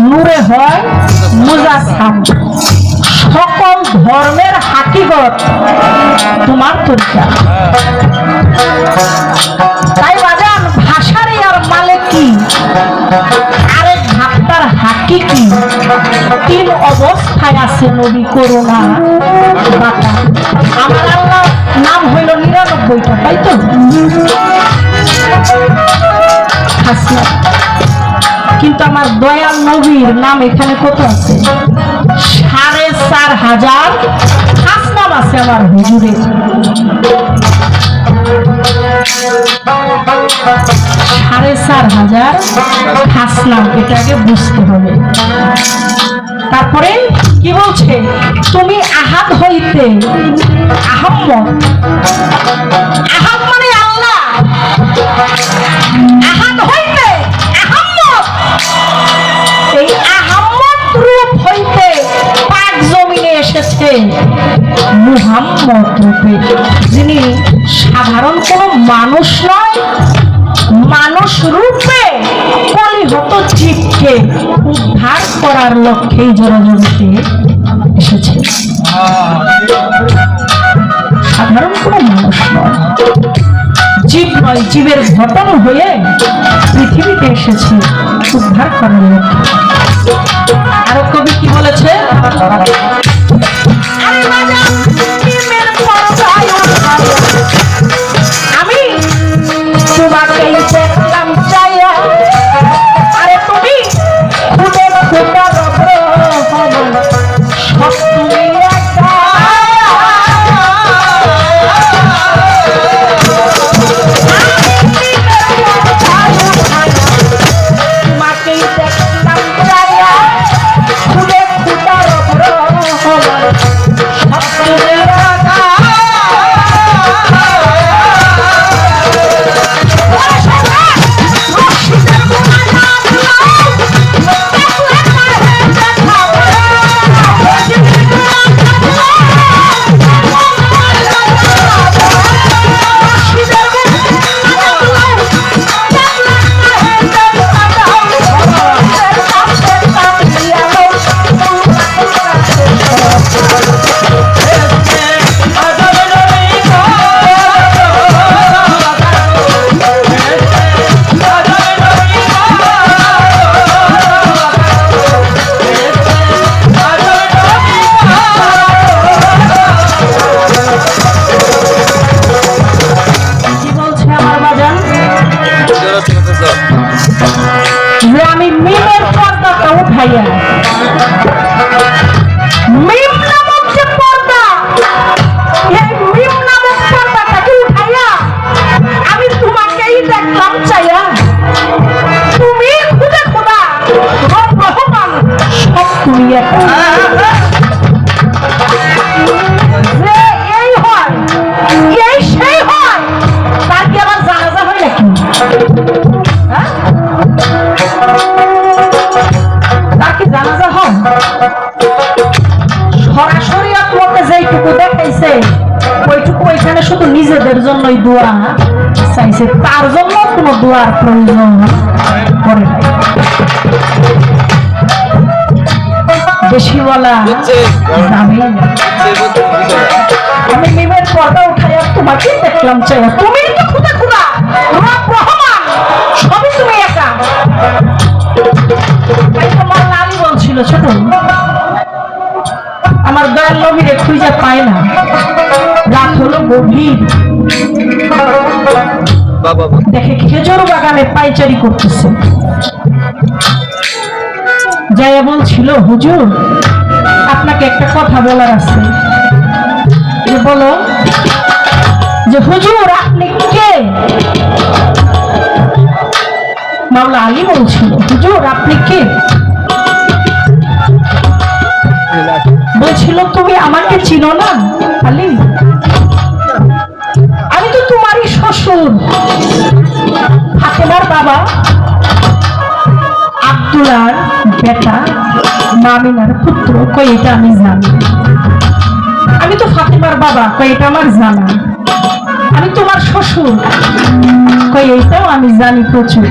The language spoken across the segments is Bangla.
নূরে হয় মুজাসসাম, সকল ধর্মের হাকিকত তোমার তরিকা। তাই বাজান ভাষার আর মালিক কি, আরেক ভাবটার হাকিকি তিন অবস্থায় আছে নবী করোনা বাটা। আমার আল্লাহ নাম হইল ৯৯টা, তাই তো? কিন্তু আমার দয়াল নবীর নাম এখানে কত আছে? ৪,৫০০ খাস নাম আছে আমার হুজুরের। ৪,৫০০ খাস নাম, এটাকে বুঝতে হবে। তারপরে কি বলছে? তুমি আহাদ হইতে আহম্মদ, আহাদ মানে আল্লাহ, আহাদ হইতে আহম্মদ, এই আহম্মদ রূপ হইতে পাক জমিনে এসেছে মুহাম্মদ রূপে, যিনি সাধারণ কোন মানুষ নয়, মানুষ রূপে কলিহত জীবকে উদ্ধার করার লক্ষ্যেই জনজগতে এসেছে। সাধারণ কোন মানুষ নয়, জীব নয়, জীবের ঘটন হয়ে পৃথিবীতে এসেছে উদ্ধার করার লক্ষ্যে। আরো কবি কি বলেছে? আমি তোমাকেই দেখলাম চাইয়া, আরে তুমি খুদে খোটা রব্র সব তুমি একা, তোমাকেই দেখলাম চাইয়া খুদে খোটা রব্র যে আমি মিমের পর্দাটা উঠাইয়া, মিম নামক যে পর্দা, এই মিম নামক পর্দাটাকে উঠাইয়া আমি তোমাকেই দেখলাম চাইয়া, তুমি খুদে খোদা রহমান, সব তুমি একা। যে এই হয়, এই সেই হয়, তার কি আবার জানাজা হয় নাকি? তার কি জানাজা হয়? সরাসরি আপনাকে যেইটুকু দেখাইছে ওইটুকু ওইখানে শুধু নিজেদের জন্যই দোয়া চাইছে, তার জন্য কোনো দোয়ার প্রয়োজন করে নাই। বেশি বলা যাবে না। আমি মিমের পর্দা উঠাইয়া তোমাকে দেখলাম চাইয়া, তুমি তো খুদে খুদা রহমান, সবই তুমি একা। তোমার নারী বলছিল ছোট, আমার দয়াল নবীরে খুঁজে পায় না, রাত হলো গভীর, দেখে খেজুর বাগানে পাইচারি করতেছে, যাইয়া বলছিল হুজুর আপনাকে একটা কথা বলার আছে। যে বলো। যে হুজুর আপনি কে? মাওলা আলী বলছিল হুজুর আপনি কে? বলছিল তুমি আমাকে চিনো না আলী? আমি তো তোমারই শ্বশুর, ফাতেমার বাবা, আব্দুল্লাহর বেটা, মামিনার পুত্র। কই এটা আমি জানি। আমি তো ফাতেমার বাবা। কই এটা আমার জানা। আমি তোমার শ্বশুর। কই এইটাও আমি জানি প্রচুর।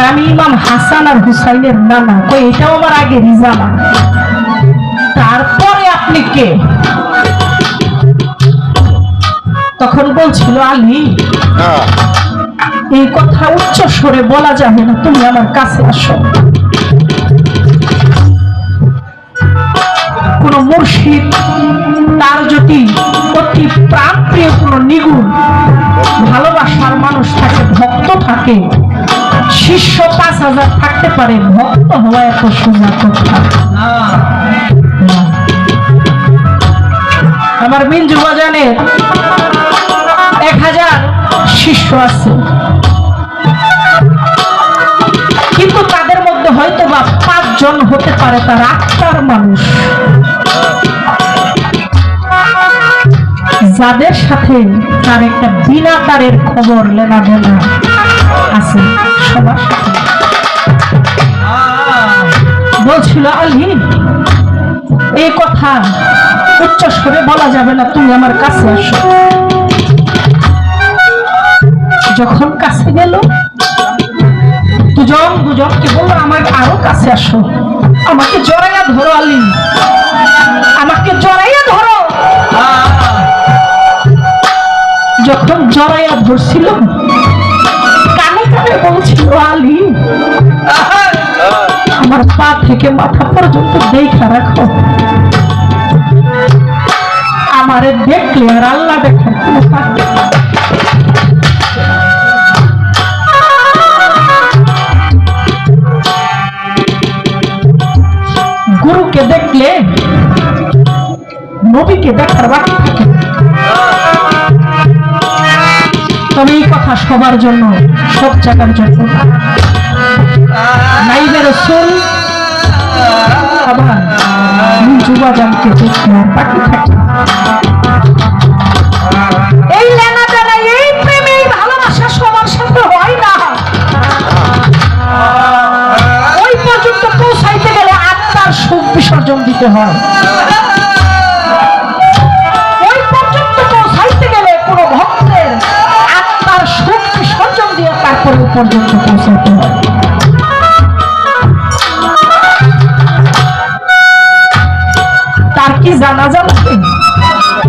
আমি ইমাম হাসান আর হুসাইনের নানা। কই এটাও আমার আগেরই জানা। তারপরে আপনি কে? তখন বলছিল আলী এই কথা উচ্চ স্বরে বলা যাবে না, তুমি আমার কাছে আসো। কোন মুর্শিদ তার যদি অতি প্রাণপ্রিয় কোন নিগুণ ভালোবাসার মানুষ থাকে, ভক্ত থাকে, শিষ্য ৫,০০০ থাকতে পারে, ভক্ত হওয়া এত সোজা কথা। আমার মিঞ্জু বাজানের ১,০০০ শিষ্য আছে, কিন্তু তাদের মধ্যে হয়তো বা ৫ জন হতে পারে তার আত্মার মানুষ, যাদের সাথে তার একটা বিনা তারের খবর লেনা দেনা আছে সবার সাথে। বলছিল আলী এই কথা উচ্চ স্বরে বলা যাবে না, তুমি আমার কাছে আসো। যখন কাছে গেল দুজনকে বললো আমাকে আরো কাছে আসো, আমাকে জড়াইয়া ধরো আলী, আমাকে জড়াইয়া ধরো। যখন জড়াইয়া ধরছিল কানে কানে বলছিল আলী আমার পা থেকে মাথা পর্যন্ত দেখা রাখো, আমারে দেখলে আর আল্লাহ দেখার কোনো পারে। গুরুকে দেখলে নবীকে দেখার বাকি থাকে। তবে এই কথা সবার জন্য, সব জায়গার জন্য নাইবে রাসূল আবার যুবাজানকে দেখলে বাকি থাকে। এই লেনা দেনা, এই প্রেম, এই ভালোবাসা সবার সাথে হয় না। ওই পর্যন্ত পৌঁছাইতে গেলে আত্মার সুখ বিসর্জন দিতে হয়। ওই পর্যন্ত পৌঁছাইতে গেলে কোন ভক্তের আত্মার সুখ বিসর্জন দিয়ে তারপরে পর্যন্ত পৌঁছাইতে হয়। তার কি জানাজা লাগে?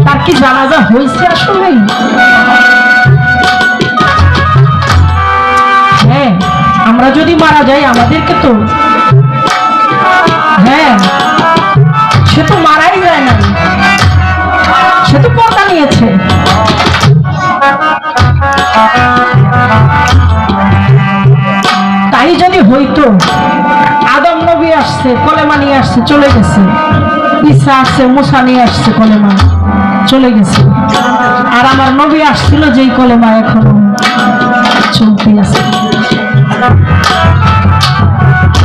তার কি জানাজা হয়েছে আসলে? হ্যাঁ, আমরা যদি মারা যাই আমাদেরকে তো, হ্যাঁ সে তো মারাই যায় না, সে তো পর্দা নিয়েছে। তাই তাই যদি হইতো, আদম নবী আসছে কলেমা নিয়ে আসছে চলে গেছে, ঈসা আসছে মুসা নিয়ে আসছে কলেমা চলে গেছে, আর আমার নবী আসছিল যেই কলেমা এখনো চলতে আছে।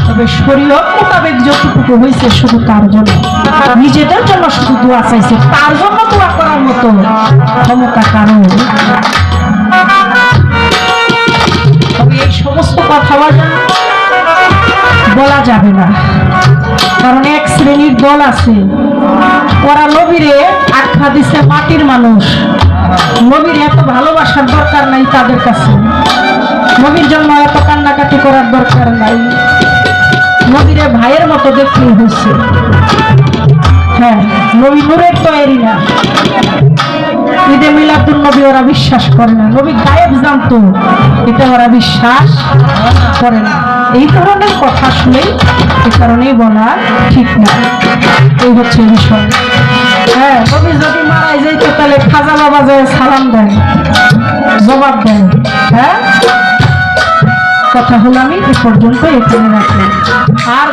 তবে শরীয়ত মোতাবেক যতটুকু হয়েছে শুধু তার জন্য, নিজেদের জন্য শুধু দোয়া চাইছে, তার জন্য দোয়া করার মতো ক্ষমতা কারণ। তবে এই সমস্ত কথা বলা যাবে না, কারণ এক শ্রেণীর দল আছে, ওরা নবীরে আখ্যা দিছে মাটির মানুষ, নবীর এত ভালোবাসার দরকার নাই তাদের কাছে, নবীর জন্য এত কান্নাকাটি করার দরকার নাই, নবীরে ভাইয়ের মতো দেখলেই হয়েছে। হ্যাঁ, নবী নূরের তৈরি না, ঈদে মিলাদুন নবী ওরা বিশ্বাস করে না, নবী গায়েব জানতো, এটা ওরা বিশ্বাস করে না। এই ধরনের কথা শুনে এই কারণেই বলা ঠিক না। এই হচ্ছে বিষয়। হ্যাঁ, নবী যদি মারা যাইতো তাহলে খাজা বাবা যায় সালাম দেয়, জবাব দেয়। হ্যাঁ, কথা হলো আমি এ পর্যন্ত এখানে রাখলাম। আর